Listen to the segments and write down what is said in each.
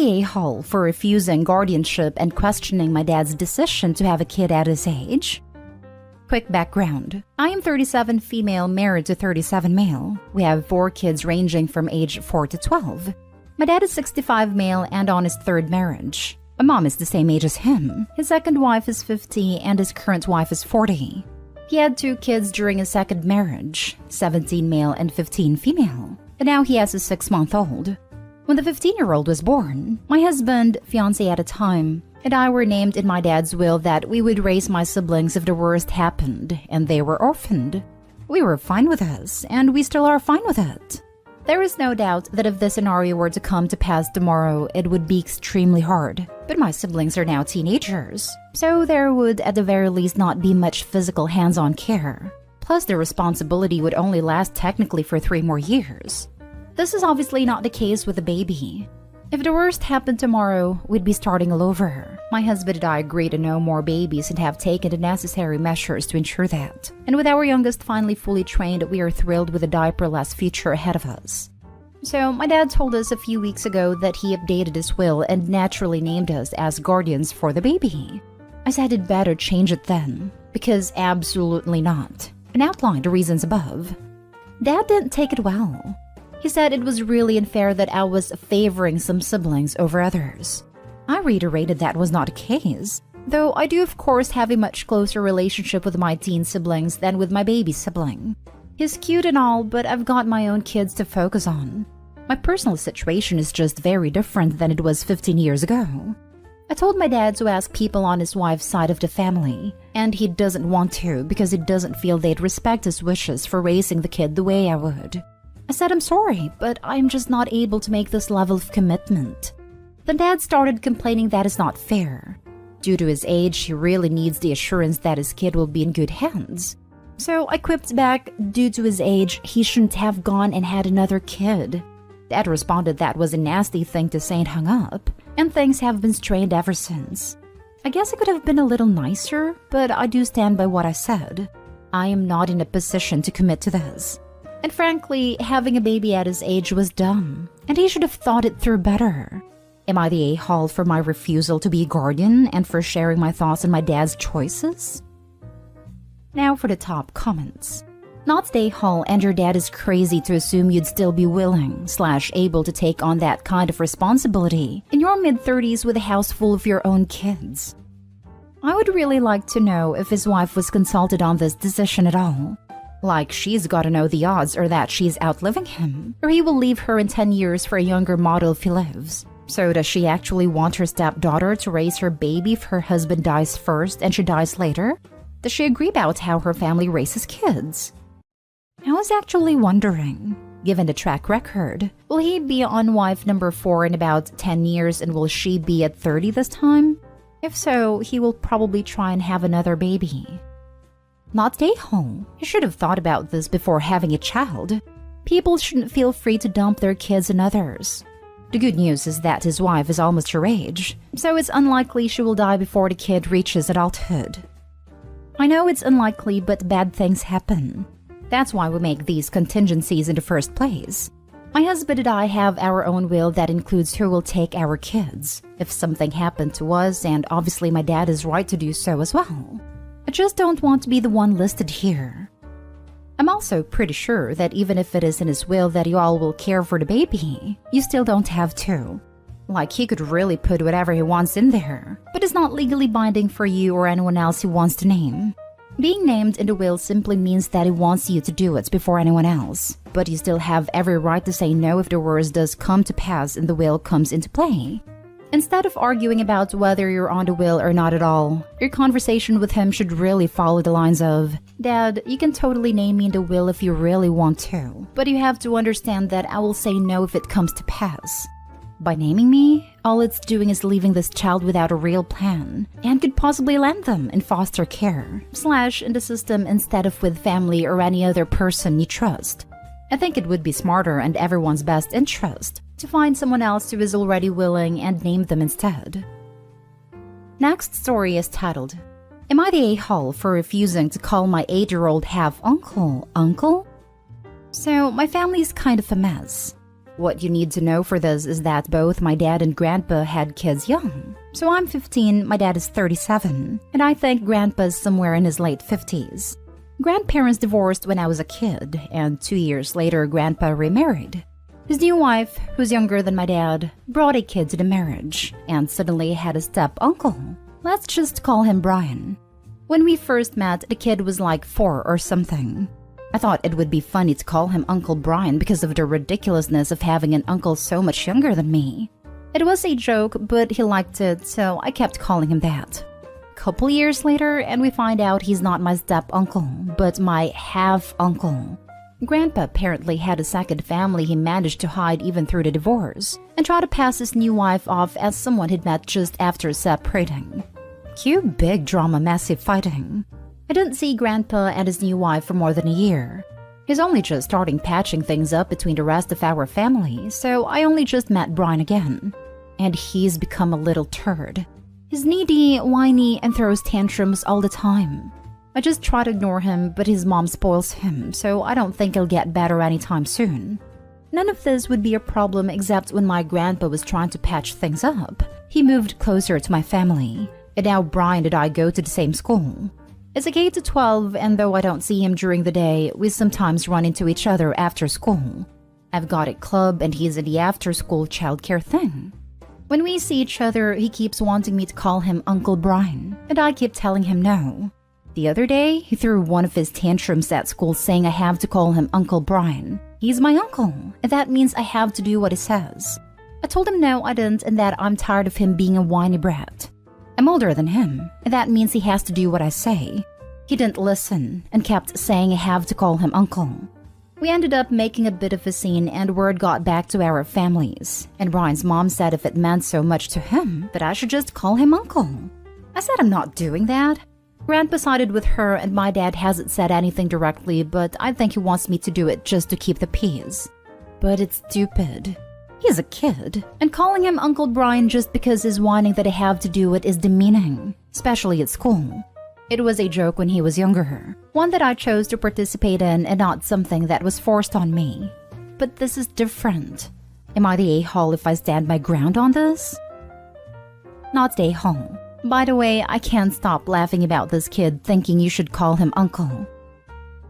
the a-hole for refusing guardianship and questioning my dad's decision to have a kid at his age? Quick background. I am 37 female married to 37 male. We have 4 kids ranging from age 4 to 12. My dad is 65 male and on his 3rd marriage. My mom is the same age as him. His second wife is 50 and his current wife is 40. He had 2 kids during his second marriage, 17 male and 15 female. And now he has a 6-month-old. When the 15-year-old was born, my husband, fiancé at the time, and I were named in my dad's will that we would raise my siblings if the worst happened and they were orphaned. We were fine with this, and we still are fine with it. There is no doubt that if this scenario were to come to pass tomorrow, it would be extremely hard. But my siblings are now teenagers, so there would at the very least not be much physical hands-on care. Plus, the responsibility would only last technically for 3 more years. This is obviously not the case with the baby. If the worst happened tomorrow, we'd be starting all over. My husband and I agreed to no more babies and have taken the necessary measures to ensure that. And with our youngest finally fully trained, we are thrilled with a diaper-less future ahead of us. So, my dad told us a few weeks ago that he updated his will and naturally named us as guardians for the baby. I said he'd better change it then, because absolutely not, and outlined the reasons above. Dad didn't take it well. He said it was really unfair that I was favoring some siblings over others. I reiterated that was not the case, though I do of course have a much closer relationship with my teen siblings than with my baby sibling. He's cute and all, but I've got my own kids to focus on. My personal situation is just very different than it was 15 years ago. I told my dad to ask people on his wife's side of the family, and he doesn't want to because he doesn't feel they'd respect his wishes for raising the kid the way I would. I said I'm sorry, but I'm just not able to make this level of commitment. Then Dad started complaining that it's not fair. Due to his age, he really needs the assurance that his kid will be in good hands. So I quipped back, due to his age, he shouldn't have gone and had another kid. Dad responded that was a nasty thing to say and hung up, and things have been strained ever since. I guess I could have been a little nicer, but I do stand by what I said. I am not in a position to commit to this. And frankly, having a baby at his age was dumb, and he should have thought it through better. Am I the a-hole for my refusal to be a guardian and for sharing my thoughts on my dad's choices? Now for the top comments. Not the a-hole and your dad is crazy to assume you'd still be willing/able to take on that kind of responsibility in your mid-30s with a house full of your own kids. I would really like to know if his wife was consulted on this decision at all. Like she's gotta know the odds or that she's outliving him, or he will leave her in 10 years for a younger model if he lives. So does she actually want her stepdaughter to raise her baby if her husband dies first and she dies later? Does she agree about how her family raises kids? I was actually wondering, given the track record, will he be on wife number 4 in about 10 years and will she be at 30 this time? If so, he will probably try and have another baby. Not stay home. You should have thought about this before having a child. People shouldn't feel free to dump their kids on others. The good news is that his wife is almost her age, so it's unlikely she will die before the kid reaches adulthood. I know it's unlikely, but bad things happen. That's why we make these contingencies in the first place. My husband and I have our own will that includes who will take our kids, if something happened to us, and obviously my dad is right to do so as well. I just don't want to be the one listed here. I'm also pretty sure that even if it is in his will that you all will care for the baby, you still don't have to. Like, he could really put whatever he wants in there, but it's not legally binding for you or anyone else he wants to name. Being named in the will simply means that he wants you to do it before anyone else, but you still have every right to say no if the worst does come to pass and the will comes into play. Instead of arguing about whether you're on the will or not at all, your conversation with him should really follow the lines of, Dad, you can totally name me in the will if you really want to, but you have to understand that I will say no if it comes to pass. By naming me, all it's doing is leaving this child without a real plan, and could possibly land them in foster care, / in the system instead of with family or any other person you trust. I think it would be smarter and everyone's best interest to find someone else who is already willing and name them instead. Next story is titled, Am I the a-hole for refusing to call my 8-year-old half-uncle, uncle? So, my family is kind of a mess. What you need to know for this is that both my dad and grandpa had kids young. So I'm 15, my dad is 37, and I think grandpa's somewhere in his late 50s. Grandparents divorced when I was a kid, and 2 years later, grandpa remarried. His new wife, who's younger than my dad, brought a kid to the marriage, and suddenly had a step-uncle. Let's just call him Brian. When we first met, the kid was like 4 or something. I thought it would be funny to call him Uncle Brian because of the ridiculousness of having an uncle so much younger than me. It was a joke, but he liked it, so I kept calling him that. Couple years later, and we find out he's not my step-uncle, but my half-uncle. Grandpa apparently had a second family he managed to hide even through the divorce, and tried to pass his new wife off as someone he'd met just after separating. Cue big drama, massive fighting. I didn't see Grandpa and his new wife for more than a year. He's only just starting patching things up between the rest of our family, so I only just met Brian again. And he's become a little turd. He's needy, whiny, and throws tantrums all the time. I just try to ignore him, but his mom spoils him, so I don't think he'll get better anytime soon. None of this would be a problem except when my grandpa was trying to patch things up. He moved closer to my family, and now Brian and I go to the same school. It's a K-12, and though I don't see him during the day, we sometimes run into each other after school. I've got a club, and he's in the after-school childcare thing. When we see each other, he keeps wanting me to call him Uncle Brian, and I keep telling him no. The other day, he threw one of his tantrums at school saying I have to call him Uncle Brian. He's my uncle, and that means I have to do what he says. I told him no, I didn't, and that I'm tired of him being a whiny brat. I'm older than him, and that means he has to do what I say. He didn't listen and kept saying I have to call him uncle. We ended up making a bit of a scene, and word got back to our families, and Brian's mom said if it meant so much to him that I should just call him uncle. I said I'm not doing that. Grandpa sided with her, and my dad hasn't said anything directly, but I think he wants me to do it just to keep the peace. But it's stupid. He's a kid, and calling him Uncle Brian just because he's whining that I have to do it is demeaning, especially at school. It was a joke when he was younger, one that I chose to participate in and not something that was forced on me. But this is different. Am I the a-hole if I stand my ground on this? Not the a-hole. By the way, I can't stop laughing about this kid thinking you should call him uncle.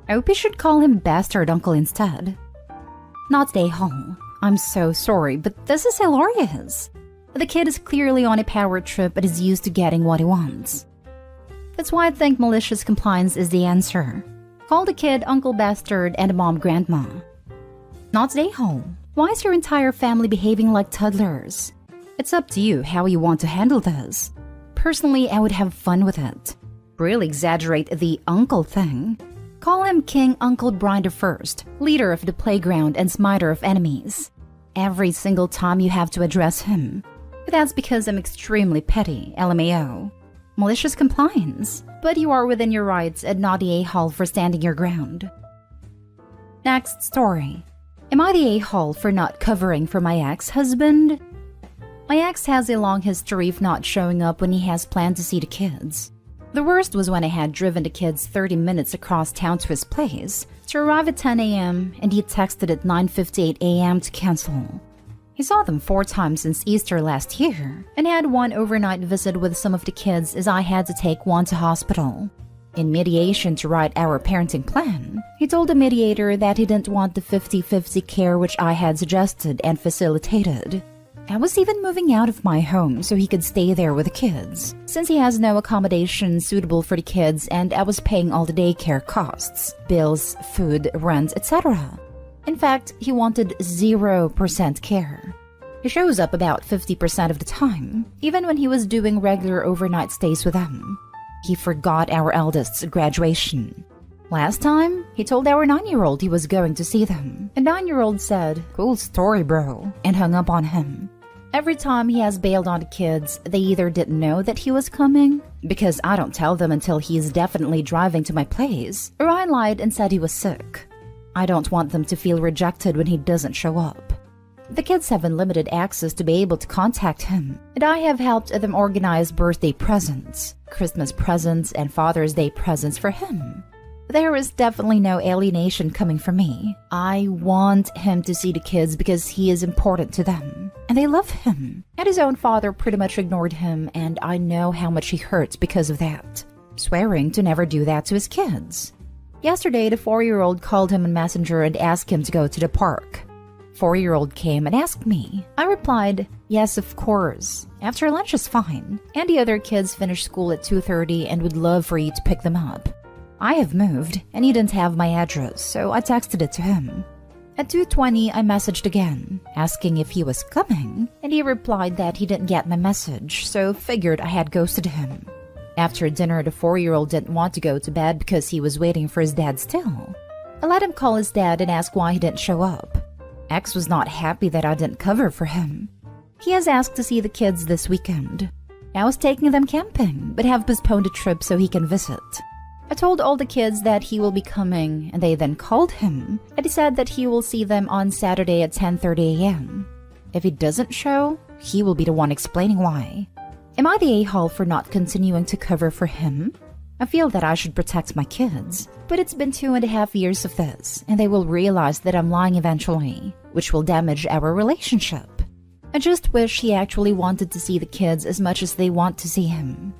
I hope you should call him bastard uncle instead. Not the a-hole. I'm so sorry, but this is hilarious. The kid is clearly on a power trip and is used to getting what he wants. That's why I think malicious compliance is the answer. Call the kid Uncle Bastard and Mom Grandma. Not the a-hole. Why is your entire family behaving like toddlers? It's up to you how you want to handle this. Personally, I would have fun with it. Really exaggerate the uncle thing. Call him King Uncle Brian I, leader of the playground and smiter of enemies. Every single time you have to address him. But that's because I'm extremely petty, LMAO. Malicious compliance. But you are within your rights and not the a-hole for standing your ground. Next story. Am I the a-hole for not covering for my ex-husband? My ex has a long history of not showing up when he has planned to see the kids. The worst was when I had driven the kids 30 minutes across town to his place to arrive at 10 a.m. and he texted at 9:58 a.m. to cancel. He saw them 4 times since Easter last year and had one overnight visit with some of the kids as I had to take one to hospital. In mediation to write our parenting plan, he told the mediator that he didn't want the 50-50 care which I had suggested and facilitated. I was even moving out of my home so he could stay there with the kids, since he has no accommodation suitable for the kids and I was paying all the daycare costs, bills, food, rent, etc. In fact, he wanted 0% care. He shows up about 50% of the time, even when he was doing regular overnight stays with them. He forgot our eldest's graduation. Last time, he told our 9-year-old he was going to see them, and 9-year-old said, "Cool story, bro," and hung up on him. Every time he has bailed on the kids, they either didn't know that he was coming, because I don't tell them until he is definitely driving to my place, or I lied and said he was sick. I don't want them to feel rejected when he doesn't show up. The kids have unlimited access to be able to contact him, and I have helped them organize birthday presents, Christmas presents, and Father's Day presents for him. There is definitely no alienation coming from me. I want him to see the kids because he is important to them. And they love him. And his own father pretty much ignored him, and I know how much he hurts because of that. Swearing to never do that to his kids. Yesterday, the 4-year-old called him on Messenger and asked him to go to the park. 4-year-old came and asked me. I replied, yes, of course. After lunch is fine. And the other kids finished school at 2:30 and would love for you to pick them up. I have moved, and he didn't have my address, so I texted it to him. At 2:20, I messaged again, asking if he was coming, and he replied that he didn't get my message, so figured I had ghosted him. After dinner, the 4-year-old didn't want to go to bed because he was waiting for his dad still. I let him call his dad and ask why he didn't show up. X was not happy that I didn't cover for him. He has asked to see the kids this weekend. I was taking them camping, but have postponed the trip so he can visit. I told all the kids that he will be coming, and they then called him, and he said that he will see them on Saturday at 10:30 a.m. If he doesn't show, he will be the one explaining why. Am I the a-hole for not continuing to cover for him? I feel that I should protect my kids, but it's been 2.5 years of this, and they will realize that I'm lying eventually, which will damage our relationship. I just wish he actually wanted to see the kids as much as they want to see him.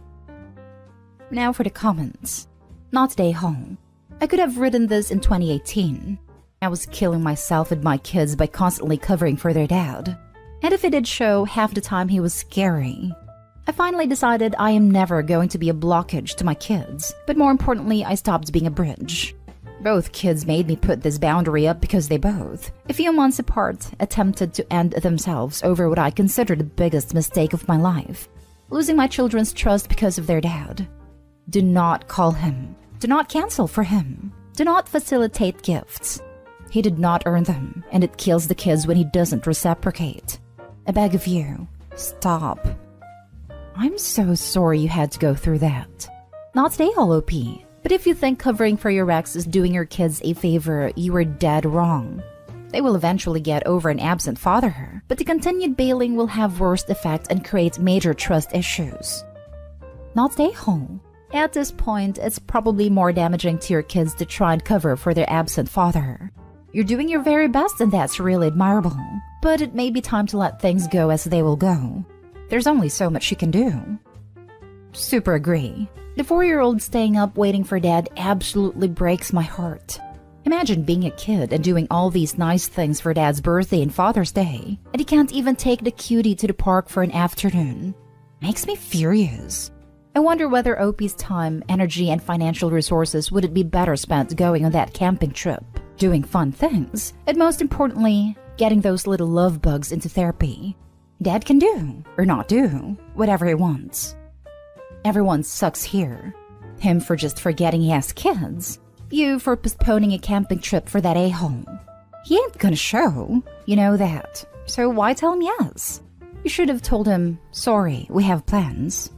Now for the comments. Not the a-hole. I could have written this in 2018. I was killing myself with my kids by constantly covering for their dad. And if it did show, half the time he was scary. I finally decided I am never going to be a blockage to my kids, but more importantly, I stopped being a bridge. Both kids made me put this boundary up because they both, a few months apart, attempted to end themselves over what I consider the biggest mistake of my life, losing my children's trust because of their dad. Do not call him. Do not cancel for him. Do not facilitate gifts. He did not earn them, and it kills the kids when he doesn't reciprocate. I beg of you, stop. I'm so sorry you had to go through that. Not the a-hole OP, but if you think covering for your ex is doing your kids a favor, you are dead wrong. They will eventually get over an absent father, but the continued bailing will have worse effects and create major trust issues. Not the a-hole. At this point, it's probably more damaging to your kids to try and cover for their absent father. You're doing your very best, and that's really admirable. But it may be time to let things go as they will go. There's only so much you can do. Super agree. The 4-year-old staying up waiting for dad absolutely breaks my heart. Imagine being a kid and doing all these nice things for dad's birthday and Father's Day, and he can't even take the cutie to the park for an afternoon. Makes me furious. I wonder whether OP's time, energy, and financial resources would it be better spent going on that camping trip, doing fun things, and most importantly, getting those little love bugs into therapy. Dad can do, or not do, whatever he wants. Everyone sucks here. Him for just forgetting he has kids. You for postponing a camping trip for that a-hole. He ain't gonna show, you know that. So why tell him yes? You should have told him, sorry, we have plans.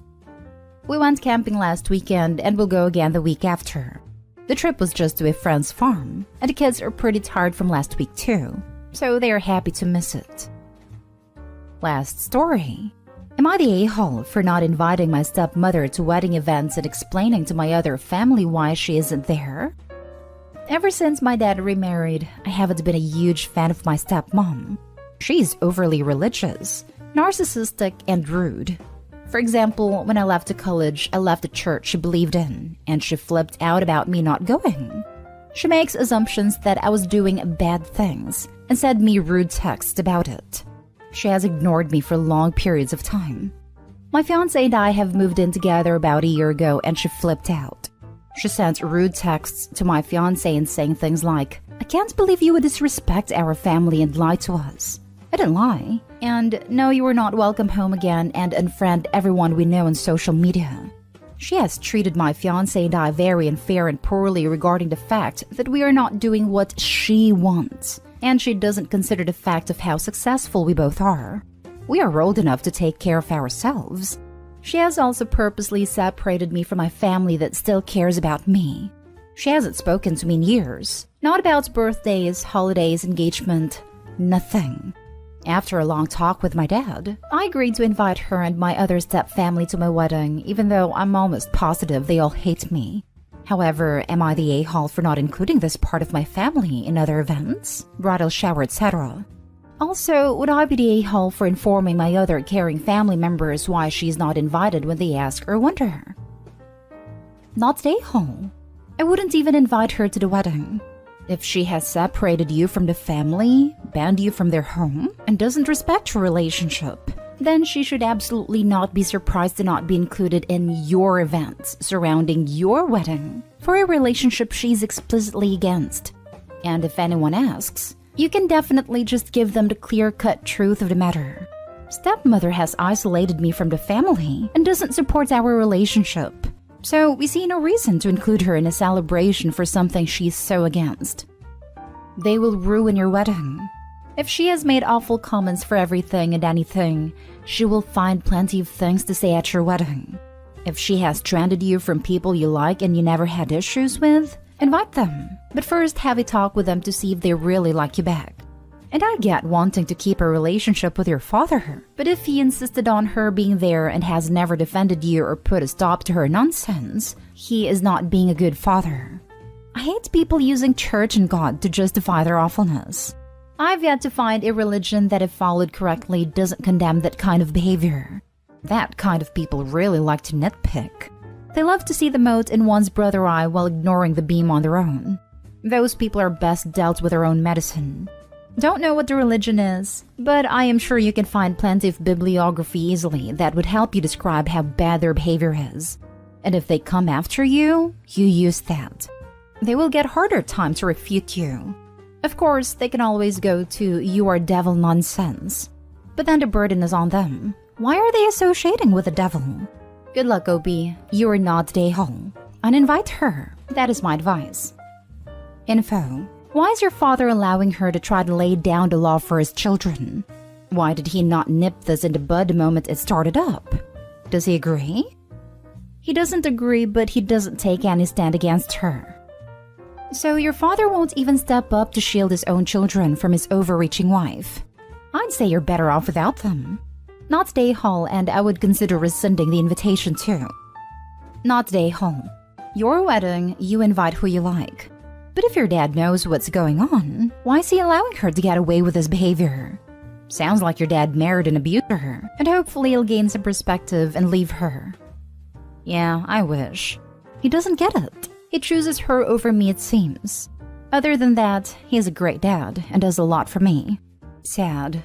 We went camping last weekend and will go again the week after. The trip was just to a friend's farm, and the kids are pretty tired from last week too, so they are happy to miss it. Last story. Am I the a-hole for not inviting my stepmother to wedding events and explaining to my other family why she isn't there? Ever since my dad remarried, I haven't been a huge fan of my stepmom. She's overly religious, narcissistic, and rude. For example, when I left to college, I left the church she believed in, and she flipped out about me not going. She makes assumptions that I was doing bad things, and sent me rude texts about it. She has ignored me for long periods of time. My fiancé and I have moved in together about a year ago, and she flipped out. She sent rude texts to my fiancé and saying things like, I can't believe you would disrespect our family and lie to us. I didn't lie. And no, you are not welcome home again, and unfriend everyone we know on social media. She has treated my fiancé and I very unfair and poorly regarding the fact that we are not doing what she wants, and she doesn't consider the fact of how successful we both are. We are old enough to take care of ourselves. She has also purposely separated me from my family that still cares about me. She hasn't spoken to me in years. Not about birthdays, holidays, engagement, nothing. After a long talk with my dad, I agreed to invite her and my other step family to my wedding, even though I'm almost positive they all hate me. However, am I the a-hole for not including this part of my family in other events, bridal shower, etc.? Also, would I be the a-hole for informing my other caring family members why she's not invited when they ask or wonder? Not the a-hole. I wouldn't even invite her to the wedding. If she has separated you from the family, banned you from their home, and doesn't respect your relationship, then she should absolutely not be surprised to not be included in your events surrounding your wedding for a relationship she's explicitly against. And if anyone asks, you can definitely just give them the clear-cut truth of the matter. Stepmother has isolated me from the family and doesn't support our relationship. So we see no reason to include her in a celebration for something she's so against. They will ruin your wedding. If she has made awful comments for everything and anything, she will find plenty of things to say at your wedding. If she has stranded you from people you like and you never had issues with, invite them. But first have a talk with them to see if they really like you back. And I get wanting to keep a relationship with your father, but if he insisted on her being there and has never defended you or put a stop to her nonsense, he is not being a good father. I hate people using church and God to justify their awfulness. I've yet to find a religion that, if followed correctly, doesn't condemn that kind of behavior. That kind of people really like to nitpick. They love to see the mote in one's brother eye while ignoring the beam on their own. Those people are best dealt with their own medicine. Don't know what the religion is, but I am sure you can find plenty of bibliography easily that would help you describe how bad their behavior is. And if they come after you, you use that. They will get harder time to refute you. Of course, they can always go to "you are devil" nonsense. But then the burden is on them. Why are they associating with the devil? Good luck, Opie. You are not the a-hole. Uninvite her. That is my advice. Info. Why is your father allowing her to try to lay down the law for his children? Why did he not nip this in the bud the moment it started up? Does he agree? He doesn't agree, but he doesn't take any stand against her. So your father won't even step up to shield his own children from his overreaching wife. I'd say you're better off without them. Not the a-hole, and I would consider rescinding the invitation too. Not the a-hole. Your wedding, you invite who you like. But if your dad knows what's going on, why is he allowing her to get away with his behavior? Sounds like your dad married and abused her, and hopefully he'll gain some perspective and leave her. Yeah, I wish. He doesn't get it. He chooses her over me, it seems. Other than that, he is a great dad and does a lot for me. Sad.